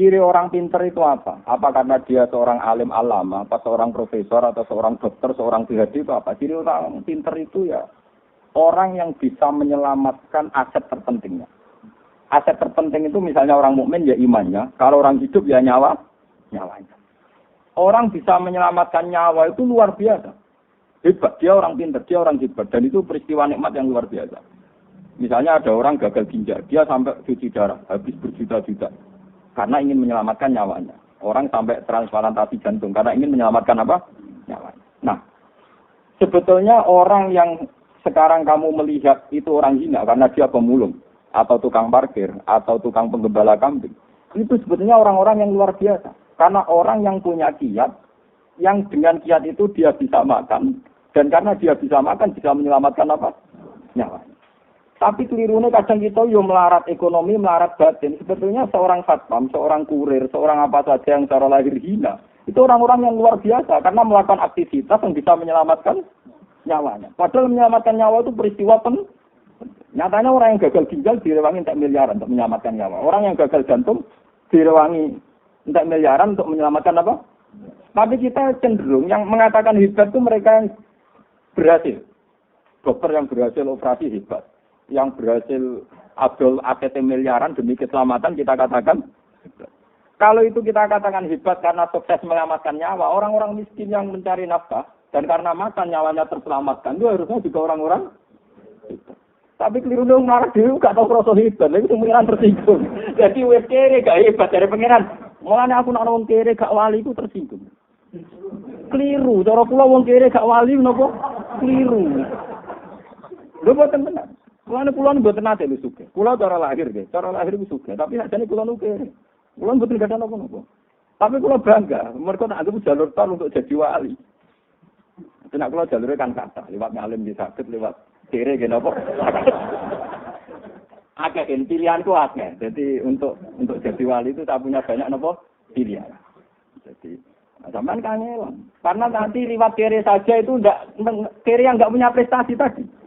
Ciri orang pinter itu apa? Apa karena dia seorang alim alama, apa seorang profesor, atau seorang dokter, seorang PhD itu apa? Ciri orang pinter itu ya orang yang bisa menyelamatkan aset terpentingnya. Aset terpenting itu misalnya orang mukmin ya imannya, kalau orang hidup ya nyawanya. Orang bisa menyelamatkan nyawa itu luar biasa. Hebat, dia orang pinter, dia orang hebat, dan itu peristiwa nikmat yang luar biasa. Misalnya ada orang gagal ginjal, dia sampai cuci darah, habis berjuta-juta. Karena ingin menyelamatkan nyawanya. Orang sampai transplantasi jantung karena ingin menyelamatkan apa? Nyawanya. Nah, sebetulnya orang yang sekarang kamu melihat itu orang hina karena dia pemulung, atau tukang parkir, atau tukang penggembala kambing. Itu sebetulnya orang-orang yang luar biasa. Karena orang yang punya kiat, yang dengan kiat itu dia bisa makan, dan karena dia bisa makan, bisa menyelamatkan apa? Nyawanya. Tapi kelirunya kadang kita yo melarat ekonomi, melarat batin. Sebetulnya seorang satpam, seorang kurir, seorang apa saja yang secara lahir hina, itu orang-orang yang luar biasa karena melakukan aktivitas yang bisa menyelamatkan nyawanya. Padahal menyelamatkan nyawa itu peristiwa nyatanya orang yang gagal ginjal direwangi entek miliaran untuk menyelamatkan nyawa. Orang yang gagal jantung direwangi entek miliaran untuk menyelamatkan apa? Tapi kita cenderung yang mengatakan hebat itu mereka yang berhasil. Dokter yang berhasil operasi hebat. Yang berhasil abdul APT miliaran demi keselamatan kita katakan hebat. Kalau itu kita katakan hebat karena sukses menyelamatkan nyawa, orang-orang miskin yang mencari nafkah dan karena makan nyawanya terselamatkan itu harusnya juga orang-orang hebat. Tapi keliru dong marah dulu gak tahu rasa hebat, itu pengiran tersinggung. Jadi wes kere gak hebat dari pengiran. Mulanya aku nak wong kere gak wali itu tersinggung. Keliru, cara kula wong kere gak wali menapa? Keliru. Lho boten benar. Kulon mboten nate lho sugih. Kula cara lahir nggih, cara lahir ku sugih, tapi sakjane kula nu kere. Kula mboten gadah napa-napa. Tapi kula bangga, mergo tak anggap jalur tol untuk jadi wali. Nek kula jalure kan kathah, liwat ngalim nggih saged, liwat kere nggih napa. Akeh kan pilihanku akeh. Jadi untuk jadi wali itu tak punya banyak napa pilihan. Jadi sampean kangelan. Karena nanti liwat kere saja itu kere yang enggak punya prestasi tadi.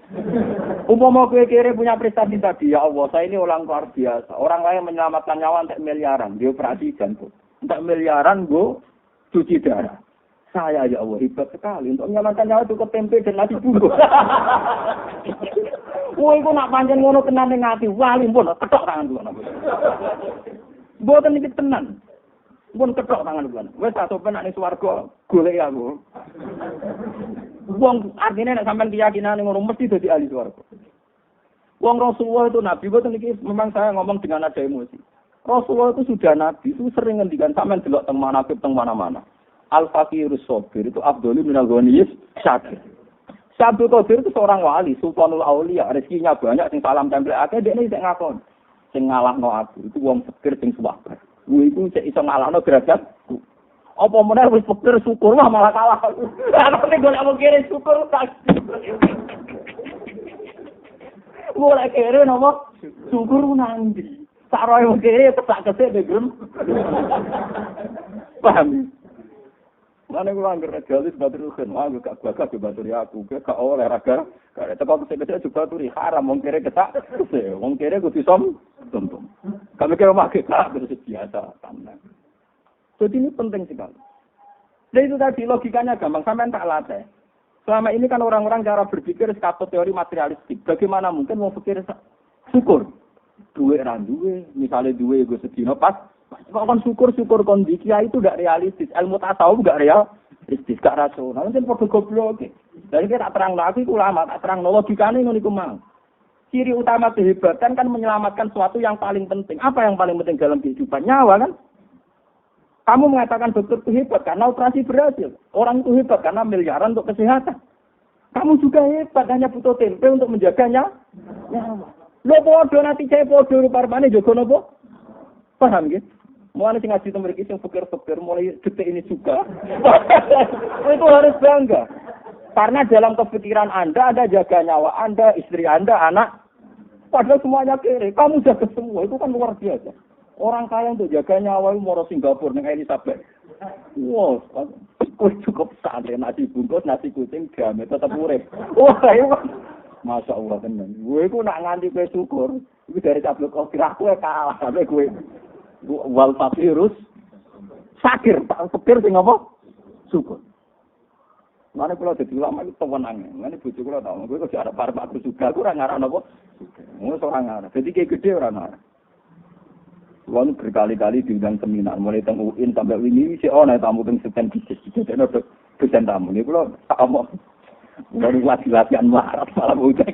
Umpama kowe kere punya prestasi tadi, ya Allah, saya ini orang luar biasa. Orang lain menyelamatkan nyawa entek miliaran, dia operasi jantung. Entek miliaran go cuci darah. Saya ya Allah hebat sekali untuk menyelamatkan nyawa cukup tempe dan nasi bungkus. Woi, kok nak pancen ngono tenan ning ati, wali pun ketok tangan kula. Mboten iki tenan. Pun ketok tangan kula. Wis tak sopen nek swarga golek aku. Wong artine nek sampean keyakinan ngono mesti dadi ahli swarga. Wong Rasulullah itu nabi, boten iki memang saya ngomong dengan ada emosi. Rasulullah itu sudah nabi, itu sering ngendikan sampean delok teng manaqib teng mana-mana. Al-Faqirus Sabir itu Abdul minal Ghaniyis Syakir. Syabdul Qadir itu seorang wali, Sultanul Aulia, rezekinya banyak, sing salam tempel akeh dekne sing ngakon. Sing ngalahno aku, itu wong fakir sing suwabar. Kuwi iku sik iso ngalahno derajatku. Apa meneh wis fakir syukur wah malah kalah. Ana nek golek wong kere syukur tak. Mulai kere nopo? Syukur nanti. Saroe wong kere tak kesek begrem. Paham? Mana kula anggere jalis batur kan, aku gak bagas batur aku, gak oleh raga, gak teko kese-kese juga baturi haram wong kere ketak, wong kere kudu sombong. Kami kira makai tak terus biasa tenang. Jadi ini penting sekali. Nah itu tadi logikanya gampang, sampean tak latih. Selama ini kan orang-orang cara berpikir sekatut teori materialistik. Bagaimana mungkin mau pikir syukur? Duwe ra duwe, misalnya duwe gue sedino pas. Kok kan syukur kondisi itu tidak realistis. Ilmu tasawuf tidak realistis, gak rasional. Mungkin padha goblok. Jadi kita tak terang lagi ulama, tak terang logikane ngono iku mang. Ciri utama kehebatan kan menyelamatkan sesuatu yang paling penting. Apa yang paling penting dalam kehidupan? Nyawa kan? Kamu mengatakan dokter itu hebat karena operasi berhasil. Orang itu hebat karena miliaran untuk kesehatan. Kamu juga hebat, hanya butuh tempe untuk menjaganya. Nyawa. Lo podo nanti saya podo parmane jogo nopo? Paham gitu? Mulai sing ngaji temen iki sing fikir-fikir mulai detik ini juga. Itu harus bangga. Karena dalam kepikiran Anda ada jaga nyawa Anda, istri Anda, anak. Padahal semuanya kere. Kamu jaga semua. Itu kan luar biasa. Orang kaya untuk jaga nyawa itu mau Singapura dengan Elizabeth. Wow, cukup santai nasi bungkus, nasi kucing, gamet tetap urip. Wah, itu Masya Allah tenan. Gue ku nak nganti kowe syukur. Iku dari cablok kok aku kalah sampe kowe. Wal fakirus sakir, tak fakir sing apa? Syukur. Mane kula dadi ulama iki tewenang. Mane bojo kula tau, kowe kok arep arep aku juga, aku ora ngarep napa. Ngono ora ngarep. Dadi ki gede ora ngarep. Wong berkali-kali diundang seminar, mulai teng UIN sampai wingi sik ana tamu teng Seten Bisnis. Dene dosen tamu niku kula tak omong. Baru latihan marat malah udah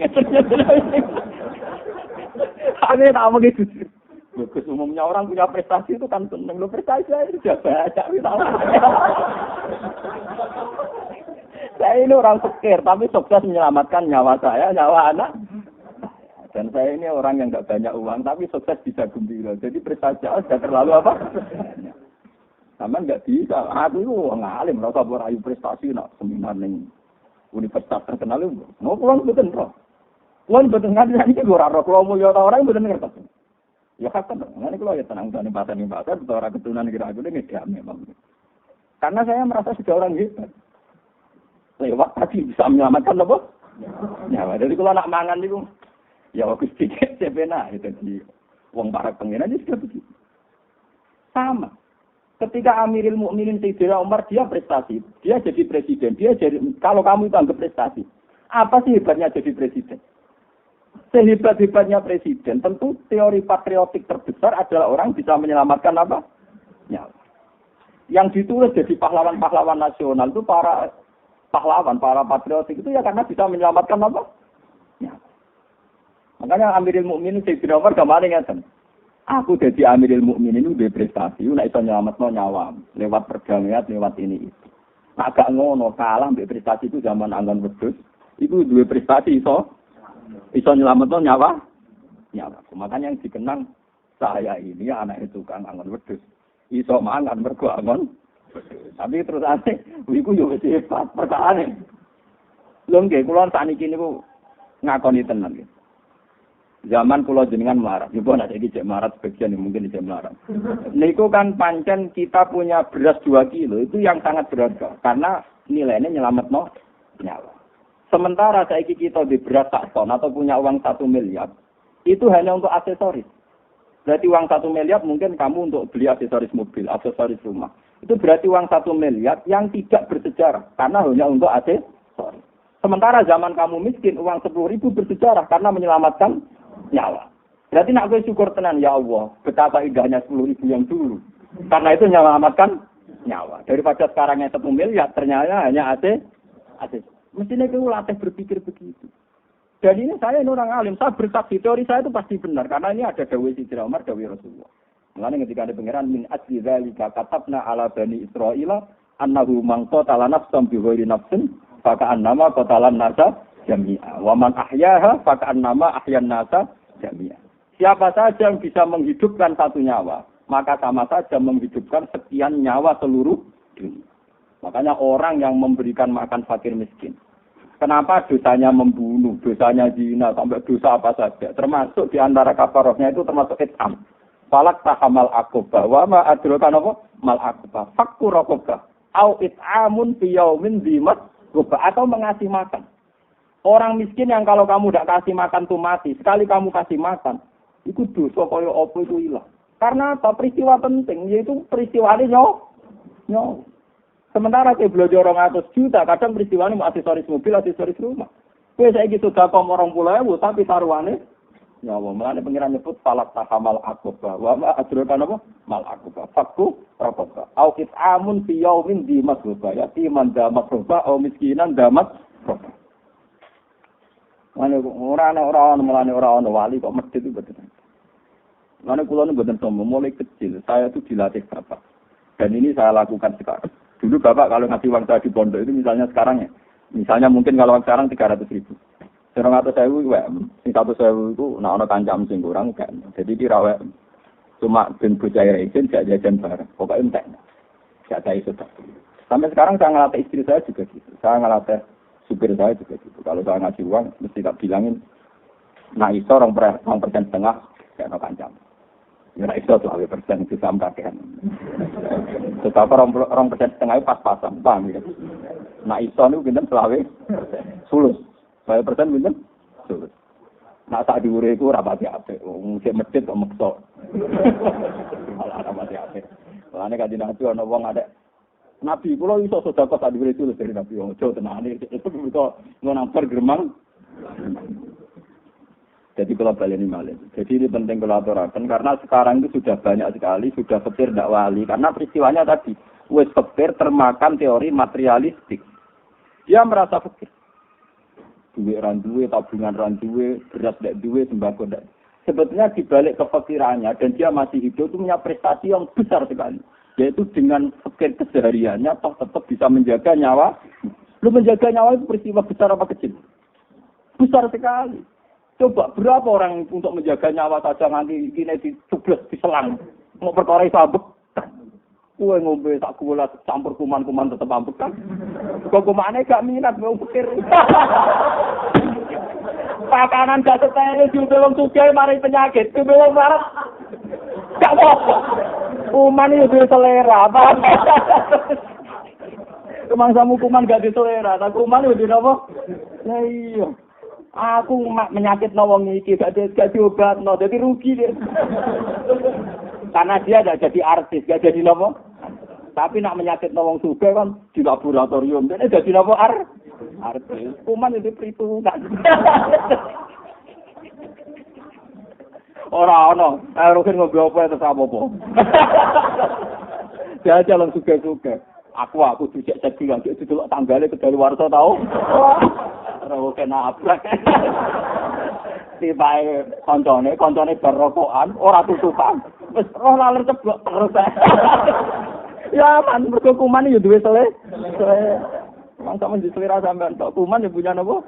Ane tamu gitu. Bagus umumnya orang punya prestasi itu kan seneng lo prestasi saya sudah baca Saya ini orang sekir, tapi sukses menyelamatkan nyawa saya, nyawa anak. Dan saya ini orang yang nggak banyak uang, tapi sukses bisa gembira. Jadi prestasi sudah terlalu apa? Sama nggak bisa. Aku itu ngalim, rasa berayu prestasi, nak seminar nih universitas terkenal itu. Mau pulang betul roh. Pulang betul nggak bisa ini gue roh. Kalau mau ya orang betul ngerti. Ya kan, nanti kalau ya tenang tani pasar, orang keturunan kira-kira ini dia memang. Karena saya merasa sudah orang hebat. Lewat tadi bisa menyelamatkan apa? Nyawa. Jadi kalau nak mangan itu, ya waktu sedikit sebena itu di uang para pengiran itu sudah begitu. Sama. Ketika Amirul Mukminin Sayyidina Umar dia prestasi, dia jadi presiden, dia jadi kalau kamu itu anggap prestasi, apa sih hebatnya jadi presiden? Sehebat-hebatnya presiden, tentu teori patriotik terbesar adalah orang bisa menyelamatkan apa? Nyawa. Yang ditulis jadi pahlawan-pahlawan nasional itu para pahlawan, para patriotik itu ya karena bisa menyelamatkan apa? Nyawa. Makanya Amirul Mukminin Sayyidina Umar kemarin ngeten. Aku jadi Amirul Mukminin itu prestasi, nek iso nyelametno nyawa lewat perdamaian, lewat ini itu. Nah, gak ngono kalah mbek prestasi itu zaman anggon wedhus, itu duwe prestasi iso nyelametno nyawa. Makanya yang dikenang saya ini anak tukang anggon wedhus. Iso mangan mergo anggon. Tapi terus aneh, iku yo wis hebat perkarane. Lho nggih, kula sakniki niku ngakoni tenan nggih. Zaman kula jenengan melarat, niku ana iki cek melarat sebagian mungkin cek melarat. Niku kan pancen kita punya beras 2 kilo itu yang sangat berharga karena nilainya nyelametno nyawa. Sementara saiki kita di beras 1 ton atau punya uang 1 miliar, itu hanya untuk aksesoris. Berarti uang 1 miliar mungkin kamu untuk beli aksesoris mobil, aksesoris rumah. Itu berarti uang 1 miliar yang tidak bersejarah karena hanya untuk aksesoris. Sementara zaman kamu miskin, uang 10.000 bersejarah karena menyelamatkan nyawa. Berarti nak gue syukur tenan ya Allah, betapa indahnya 10.000 yang dulu. Karena itu menyelamatkan nyawa. Daripada sekarangnya 1 miliar, ternyata hanya AC. Mestinya kita latih berpikir begitu. Dan ini saya ini orang alim, saya bersaksi teori saya itu pasti benar karena ini ada dawuh Sayyidina Umar, dawuh Rasulullah. Mulane ketika ada pangeran min asli zalika katabna ala bani Israila annahu man qatala nafsan bi ghairi nafsin fa ka'annama qatalan nasa jami'a wa man ahyaha fa ka'annama ahyan nasa jami'a. Siapa saja yang bisa menghidupkan 1 nyawa, maka sama saja menghidupkan sekian nyawa seluruh dunia. Makanya orang yang memberikan makan fakir miskin. Kenapa dosanya membunuh, dosanya zina, sampai dosa apa saja. Termasuk di antara kafarahnya itu termasuk it'am. Falak tahamal akobah. Wa ma adrokan apa? Mal akobah. Fakku rokobah. Au it'amun fiyaumin dimat gobah. Atau mengasih makan. Orang miskin yang kalau kamu tidak kasih makan tuh mati. Sekali kamu kasih makan. Itu dosa kaya apa itu hilang. Karena apa? Peristiwa penting. Yaitu peristiwa ini nyawa. Sementara ke belajar 200 juta, kadang peristiwa ini mau aksesoris mobil, aksesoris rumah. Kue saya gitu dakom 20.000, tapi taruhannya nyawa. Mulanya pengiran nyebut falak tahamal akobah. Wa adrokan apa? Mal akobah. Fakku rokobah. Au it'amun fi yaumin dimas rokobah. Yati man damat rokobah, au miskinan damat rokobah. Orang wali kok medit itu betul. Mulanya pulau ini betul sombong. Mulai kecil, saya itu dilatih bapak. Dan ini saya lakukan sekarang. Dulu bapak kalau ngasih uang saya di pondok itu misalnya sekarang ya. Misalnya mungkin kalau sekarang 300.000. 100.000 WM. 100.000 itu nak kancam sing kurang kan. Jadi dirawat cuma ben bocah izin gak jajan bareng. Pokoknya entek. Gak ada itu. Sampai sekarang saya ngelatih istri saya juga gitu. Saya ngelatih supir saya juga gitu. Kalau saya ngasih uang mesti tak bilangin nah iso 2% setengah gak ada kancam. Ya iso 2% itu sama kakean. Tetapi 2% setengah pas-pasan, paham ya. Nah iso niku pinten 20%. Sulus. 2% pinten? Sulus. Nak sak dhuwure iku ora pati apik. Wong sik medhit kok meksa. Malah ora pati apik. Mulane kanjeng Nabi ana wong ada Nabi kula iso sedekah sak dhuwure itu dari Nabi ojo tenane itu bisa ngonamper gremang. Jadi kalau baleni malih. Jadi ini penting kalau aturaken karena sekarang itu sudah banyak sekali sudah fikir ndak wali karena peristiwanya tadi wis fikir termakan teori materialistik. Dia merasa fikir duit randuwe, tabungan randuwe, beras ndak duwe, sembako ndak. Sebetulnya dibalik kefikirannya dan dia masih hidup itu punya prestasi yang besar sekali. Yaitu dengan fikir kesehariannya toh tetap bisa menjaga nyawa. Lu menjaga nyawa itu peristiwa besar apa kecil? Besar sekali. Coba berapa orang untuk menjaga nyawa saja nanti kini dicubles, diselang. Mau perkara sabuk. Kue ngombe tak gula campur kuman-kuman tetap ambek kan. Kok kumane gak minat mau pikir. Pakanan gak steril juga wong sugih mari penyakit. Kuwi wong marah. Gak apa. Kuman itu selera. Kemangsamu kuman gak diselera. Nah kuman itu apa? Lah iya. Aku menyakit wong iki gak diobatno. Jadi rugi deh. Karena dia gak jadi artis, gak jadi nopo. Tapi nak menyakit wong sugih kan di laboratorium. Dene dadi nopo artis. Kuman itu perhitungan. Ora ono, rugen ngombe apa terus apa-apa. Dia jalan sugih-sugih. Aku dicek bilang itu delok tanggale kedali warsa tau. Ora kena abrak. Tibae koncone berokokan, ora tutupan. Wis roh laler ceblok terus. Ya man mergo kuman yo duwe selera. Mangsa men diselera sampean tok kuman yo punya napa?